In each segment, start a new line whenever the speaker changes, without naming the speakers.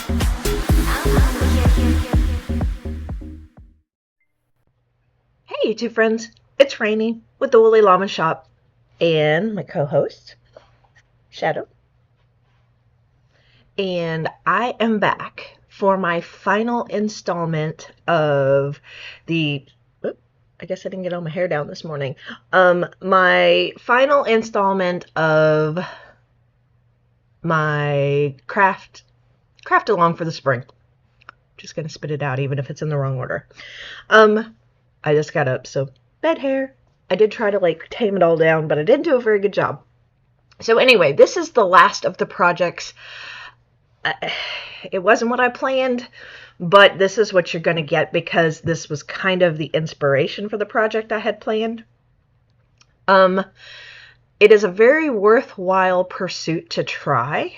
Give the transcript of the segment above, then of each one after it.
Hey YouTube friends, it's Rainy with the Woolly Llama Shop and my co-host, Shadow. And I am back for my final installment of the, I guess I didn't get all my hair down this morning. My final installment of my craft along for the spring. Just gonna spit it out even if it's in the wrong order. I just got up, so bad hair. I did try to tame it all down, but I didn't do a very good job. So anyway, this is the last of the projects. It wasn't what I planned, but this is what you're going to get because this was kind of the inspiration for the project I had planned. It is a very worthwhile pursuit to try.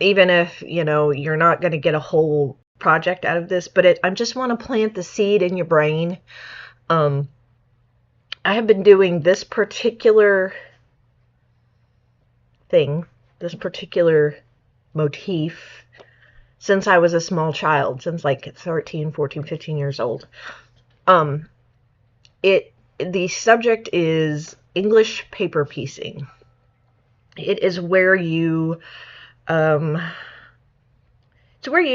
Even if, you're not going to get a whole project out of this, but I just want to plant the seed in your brain. I have been doing this particular thing, this particular motif, since I was a small child, since 13, 14, 15 years old. The subject is English paper piecing. It is where you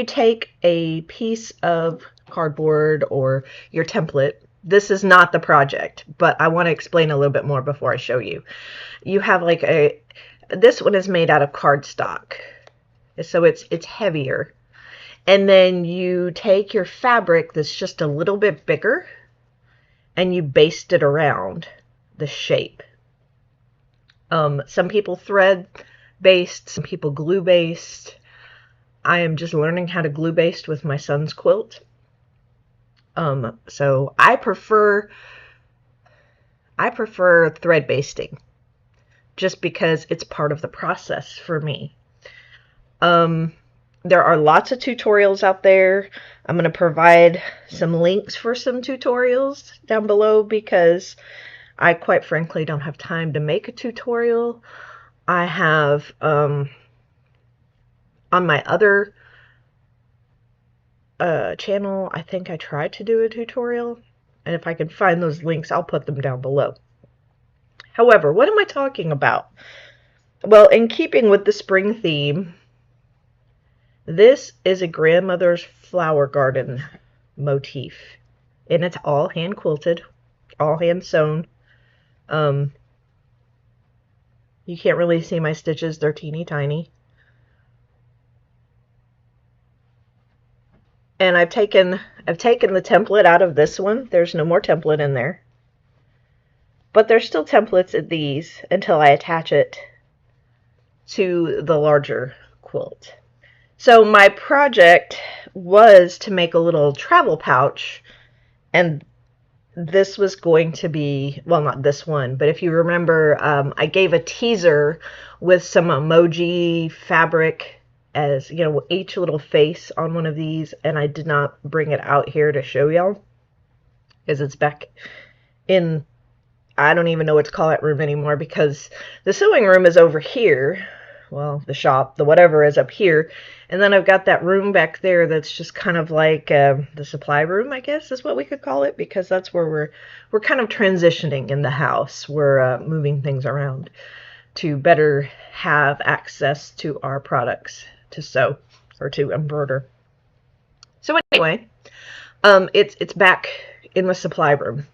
take a piece of cardboard or your template. This is not the project, but I want to explain a little bit more before I show you. You have this one is made out of cardstock, so it's heavier. And then you take your fabric that's just a little bit bigger and you baste it around the shape. Some people thread based, some people glue based. I am just learning how to glue baste with my son's quilt. So I prefer thread basting just because it's part of the process for me. There are lots of tutorials out there. I'm going to provide some links for some tutorials down below because I quite frankly don't have time to make a tutorial. I have on my other channel, I think I tried to do a tutorial, and if I can find those links, I'll put them down below. However, what am I talking about? Well, in keeping with the spring theme, this is a grandmother's flower garden motif, and it's all hand quilted, all hand sewn. You can't really see my stitches, they're teeny tiny. And I've taken the template out of this one. There's no more template in there. But there's still templates in these until I attach it to the larger quilt. So my project was to make a little travel pouch, and this was going to be, well, not this one, but if you remember, I gave a teaser with some emoji fabric as, each little face on one of these, and I did not bring it out here to show y'all because it's back in, I don't even know what to call that room anymore because the sewing room is over here. Well, the shop, the whatever is up here, and then I've got that room back there that's just kind of like the supply room, I guess is what we could call it, because that's where we're kind of transitioning in the house. We're moving things around to better have access to our products to sew or to embroider. So anyway, it's back in the supply room.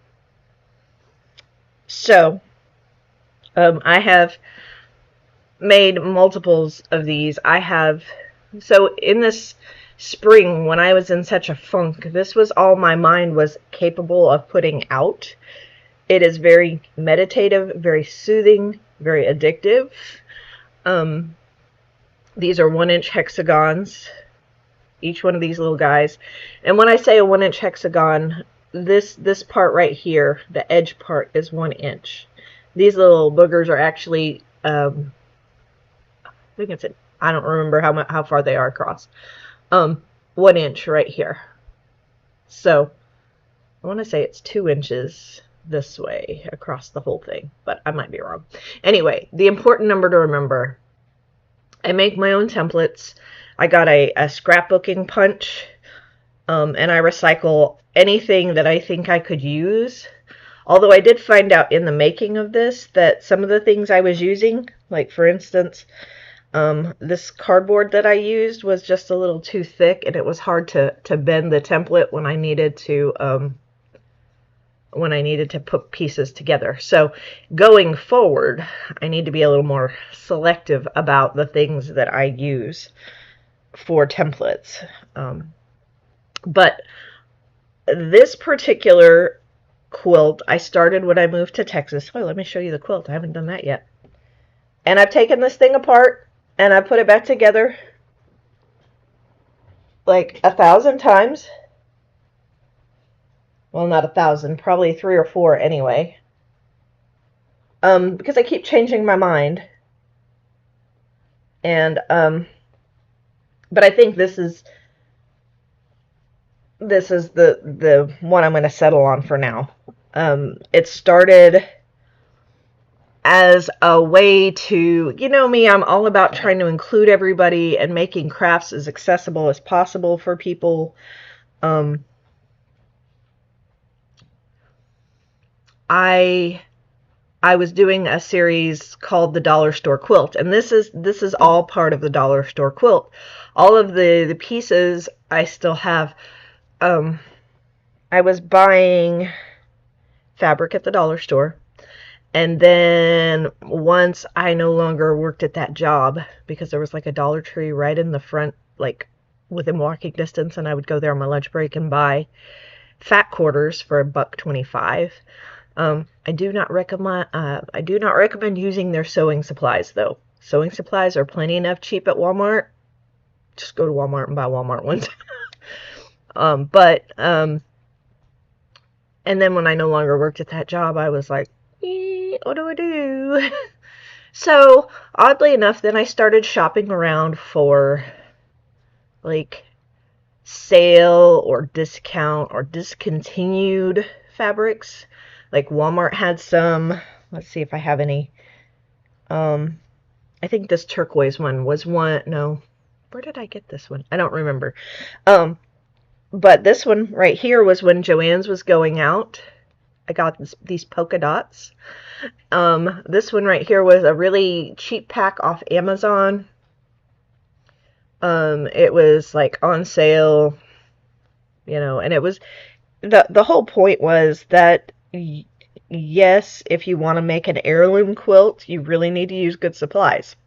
So I have made multiples of these. So in this spring, when I was in such a funk, this was all my mind was capable of putting out. It is very meditative, very soothing, very addictive. These are 1-inch hexagons, each one of these little guys. And when I say a 1-inch hexagon, this part right here, the edge part, is 1 inch. These little boogers are actually, I think it's, I don't remember how far they are across. 1 inch right here. So I want to say it's 2 inches this way across the whole thing, but I might be wrong. Anyway, the important number to remember I make my own templates. I got a scrapbooking punch, and I recycle anything that I think I could use. Although I did find out in the making of this that some of the things I was using, like for instance, this cardboard that I used was just a little too thick, and it was hard to bend the template when I needed to put pieces together. So going forward, I need to be a little more selective about the things that I use for templates. But this particular quilt I started when I moved to Texas. Oh, let me show you the quilt. I haven't done that yet. And I've taken this thing apart and I put it back together like 1,000 times. Well, not 1,000, probably 3 or 4 anyway. Because I keep changing my mind. And but I think this is the one I'm going to settle on for now. It started as a way to, you know me, I'm all about trying to include everybody and making crafts as accessible as possible for people. I was doing a series called the Dollar Store Quilt, and this is all part of the Dollar Store Quilt. All of the pieces I still have. I was buying fabric at the dollar store, and then once I no longer worked at that job, because there was like a Dollar Tree right in the front, like within walking distance, and I would go there on my lunch break and buy fat quarters for $1.25. I do not recommend using their sewing supplies though. Sewing supplies are plenty enough cheap at Walmart. Just go to Walmart and buy Walmart ones. And then when I no longer worked at that job, I was like, what do I do? So, oddly enough, then I started shopping around for, like, sale or discount or discontinued fabrics. Like, Walmart had some. Let's see if I have any. I think this turquoise one was one. No. Where did I get this one? I don't remember. But this one right here was when Joann's was going out. I got these polka dots. This one right here was a really cheap pack off Amazon. It was like on sale, and it was the whole point was that yes, if you want to make an heirloom quilt, you really need to use good supplies.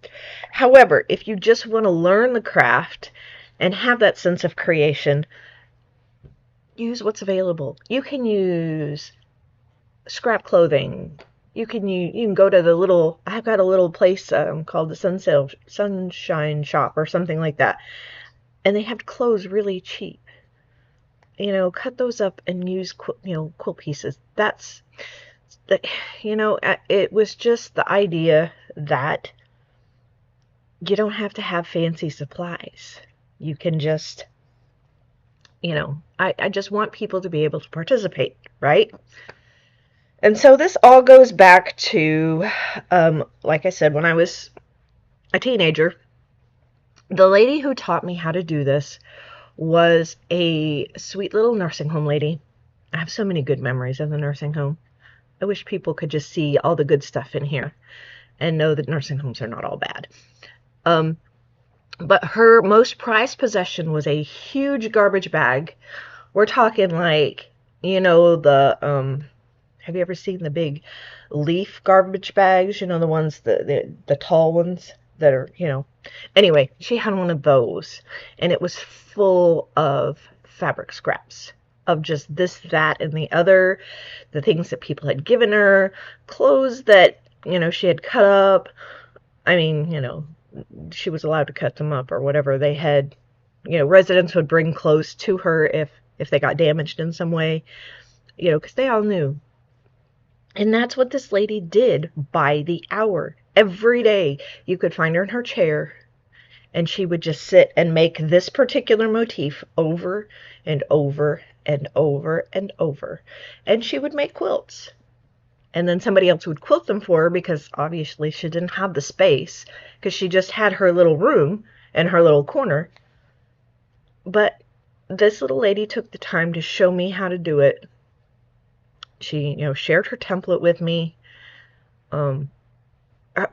However, if you just want to learn the craft and have that sense of creation, use what's available. You can use scrap clothing. You can go to I've got a little place called the Sunshine Shop or something like that. And they have clothes really cheap. Cut those up and use quilt pieces. It was just the idea that you don't have to have fancy supplies. You can just I just want people to be able to participate, right? And so this all goes back to, like I said, when I was a teenager, the lady who taught me how to do this was a sweet little nursing home lady. I have so many good memories of the nursing home. I wish people could just see all the good stuff in here and know that nursing homes are not all bad. But her most prized possession was a huge garbage bag. We're talking like, have you ever seen the big leaf garbage bags? The ones, the tall ones that are, Anyway, she had one of those, and it was full of fabric scraps of just this, that, and the other, the things that people had given her, clothes that, she had cut up. I mean, she was allowed to cut them up or whatever. They had, residents would bring clothes to her if they got damaged in some way, because they all knew. And that's what this lady did by the hour. Every day you could find her in her chair, and she would just sit and make this particular motif over and over and over and over. And she would make quilts. and then somebody else would quilt them for her because obviously she didn't have the space because she just had her little room and her little corner. But this little lady took the time to show me how to do it. She, shared her template with me.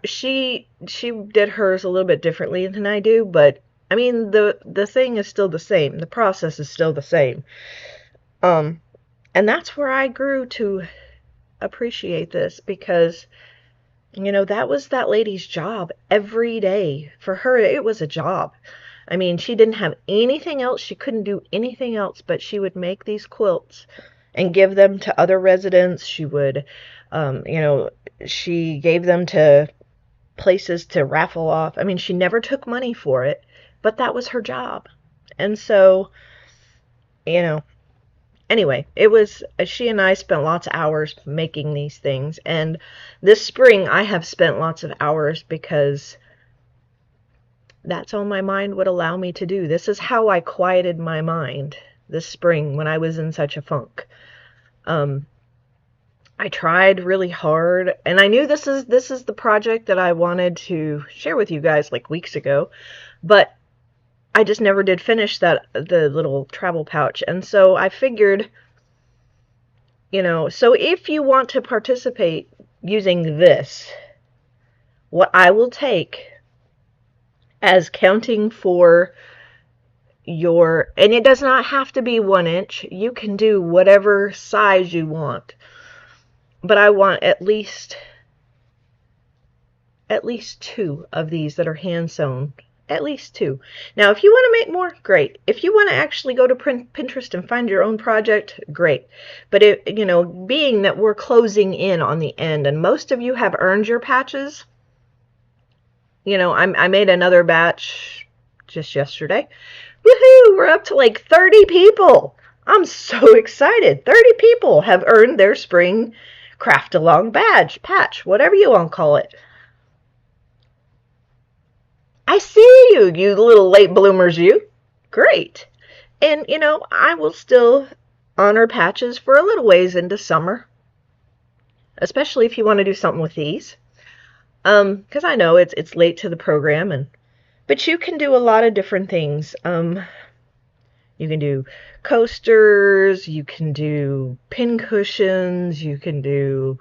She did hers a little bit differently than I do, but I mean the thing is still the same. The process is still the same. And that's where I grew to appreciate this, because that was that lady's job every day. For her, it was a job. I mean, she didn't have anything else. She couldn't do anything else, but she would make these quilts and give them to other residents. She would, she gave them to places to raffle off. I mean, she never took money for it, but that was her job. And so, anyway, she and I spent lots of hours making these things. And this spring, I have spent lots of hours because that's all my mind would allow me to do. This is how I quieted my mind this spring when I was in such a funk. I tried really hard, and I knew this is the project that I wanted to share with you guys like weeks ago, but I just never did finish the little travel pouch. And so I figured, so if you want to participate using this, what I will take as counting for and it does not have to be 1 inch. You can do whatever size you want. But I want at least 2 of these that are hand sewn. At least 2. Now, if you want to make more, great. If you want to actually go to Pinterest and find your own project, great. But being that we're closing in on the end, and most of you have earned your patches, I made another batch just yesterday. Woohoo! We're up to like 30 people. I'm so excited. 30 people have earned their spring craft along patch, whatever you want to call it. I see you, you little late bloomers, you. Great. And, I will still honor patches for a little ways into summer, especially if you want to do something with these. Because I know it's late to the program, but you can do a lot of different things. You can do coasters, you can do pin cushions, you can do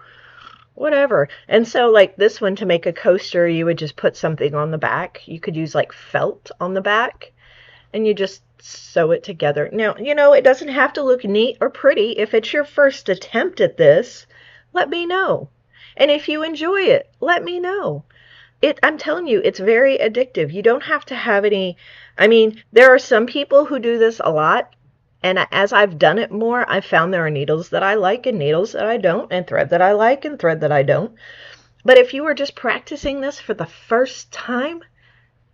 whatever. And so like this one, to make a coaster, you would just put something on the back. You could use like felt on the back, and you just sew it together. Now, it doesn't have to look neat or pretty. If it's your first attempt at this, let me know. And if you enjoy it, let me know. I'm telling you, it's very addictive. You don't have to have any. I mean, there are some people who do this a lot, and as I've done it more, I've found there are needles that I like and needles that I don't, and thread that I like and thread that I don't. But if you were just practicing this for the first time,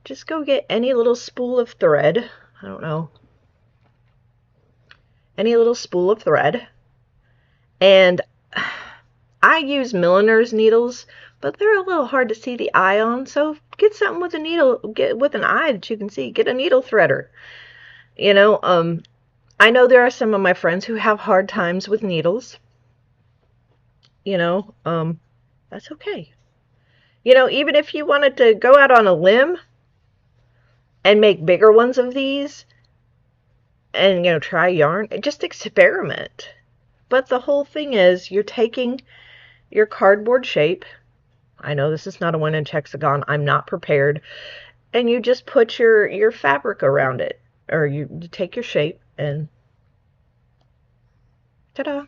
just go get any little spool of thread. I don't know. Any little spool of thread. And I use milliner's needles, but they're a little hard to see the eye on, so get something with a needle, get with an eye that you can see. Get a needle threader. I know there are some of my friends who have hard times with needles. That's okay. Even if you wanted to go out on a limb and make bigger ones of these and, try yarn, just experiment. But the whole thing is you're taking your cardboard shape. I know this is not a 1 inch hexagon. I'm not prepared. And you just put your fabric around it. Or you take your shape and ta-da.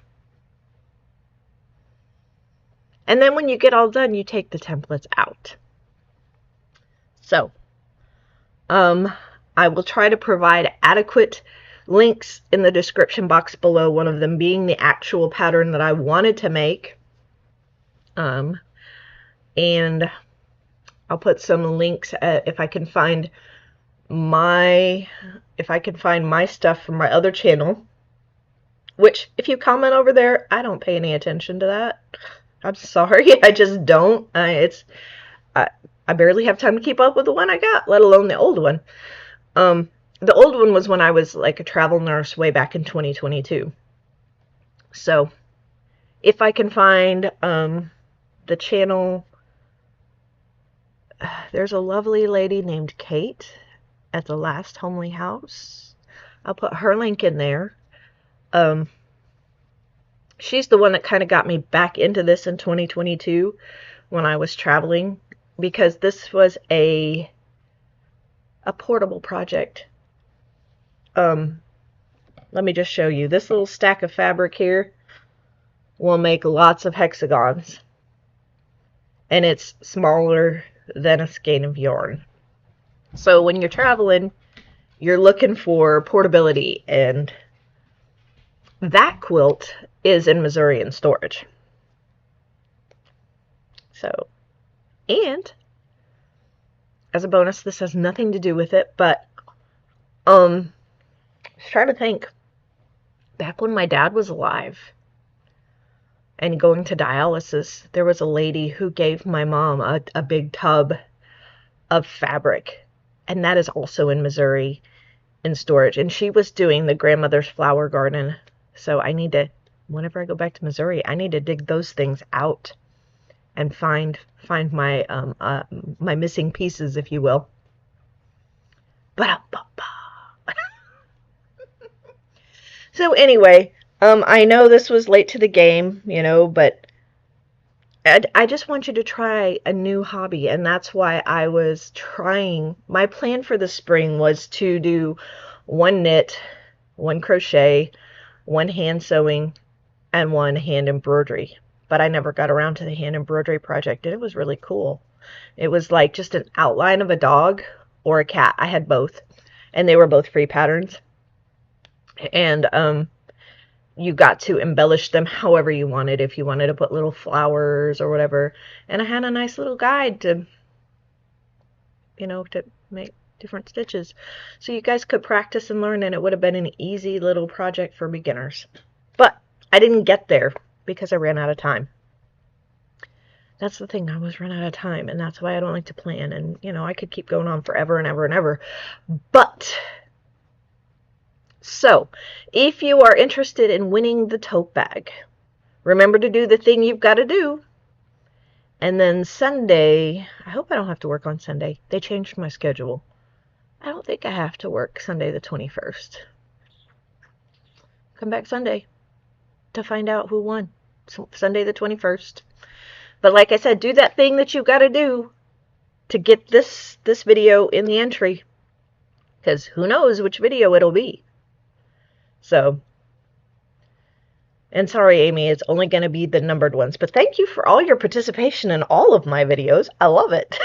And then when you get all done, you take the templates out. So, I will try to provide adequate links in the description box below, one of them being the actual pattern that I wanted to make. And I'll put some links if I can find my stuff from my other channel, which if you comment over there, I don't pay any attention to that. I'm sorry, I just don't. I barely have time to keep up with the one I got, let alone the old one. The old one was when I was like a travel nurse way back in 2022. So if I can find the channel, there's a lovely lady named Kate at the Last Homely House. I'll put her link in there. She's the one that kind of got me back into this in 2022 when I was traveling, because this was a portable project. Let me just show you. This little stack of fabric here will make lots of hexagons. And it's smaller than a skein of yarn. So when you're traveling, you're looking for portability, and that quilt is in Missouri in storage. So, and as a bonus, this has nothing to do with it, but I was trying to think, back when my dad was alive and going to dialysis, there was a lady who gave my mom a big tub of fabric, and that is also in Missouri in storage. And she was doing the grandmother's flower garden, so I need to, whenever I go back to Missouri, I need to dig those things out and find my my missing pieces, if you will. So anyway, I know this was late to the game, you know, but I just want you to try a new hobby, and that's why I was trying. My plan for the spring was to do one knit, one crochet, one hand sewing, and one hand embroidery. But I never got around to the hand embroidery project, and it was really cool. It was like just an outline of a dog or a cat. I had both, and they were both free patterns. And you got to embellish them however you wanted, if you wanted to put little flowers or whatever. And I had a nice little guide to, you know, to make different stitches. So you guys could practice and learn, and it would have been an easy little project for beginners. But I didn't get there because I ran out of time. That's the thing, I was run out of time, and that's why I don't like to plan. And, you know, I could keep going on forever and ever and ever. But, so, if you are interested in winning the tote bag, remember to do the thing you've got to do. And then Sunday, I hope I don't have to work on Sunday. They changed my schedule. I don't think I have to work Sunday the 21st. Come back Sunday to find out who won. Sunday the 21st. But like I said, do that thing that you got to do to get this video in the entry. Because who knows which video it'll be. So, and sorry, Amy, it's only going to be the numbered ones. But thank you for all your participation in all of my videos. I love it.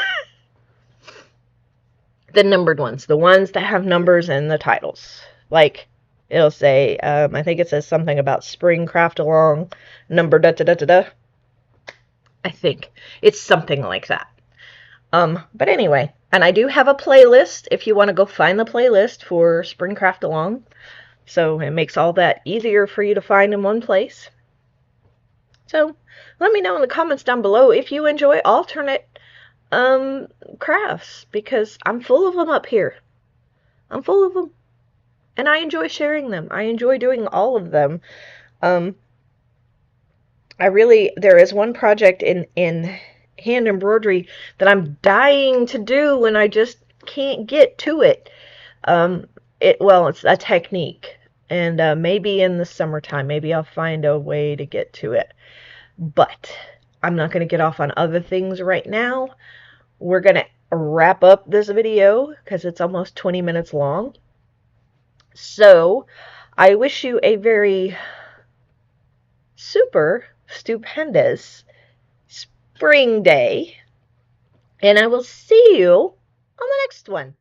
The numbered ones. The ones that have numbers in the titles. Like, it'll say, I think it says something about spring craft along, number da-da-da-da-da. I think. It's something like that. But anyway, and I do have a playlist if you want to go find the playlist for Spring Craft Along. So it makes all that easier for you to find in one place. So let me know in the comments down below if you enjoy alternate crafts, because I'm full of them up here. I'm full of them. And I enjoy sharing them. I enjoy doing all of them. There is one project in hand embroidery that I'm dying to do and I just can't get to it. It's a technique, and maybe in the summertime, maybe I'll find a way to get to it. But I'm not going to get off on other things right now. We're going to wrap up this video because it's almost 20 minutes long. So I wish you a very super stupendous spring day, and I will see you on the next one.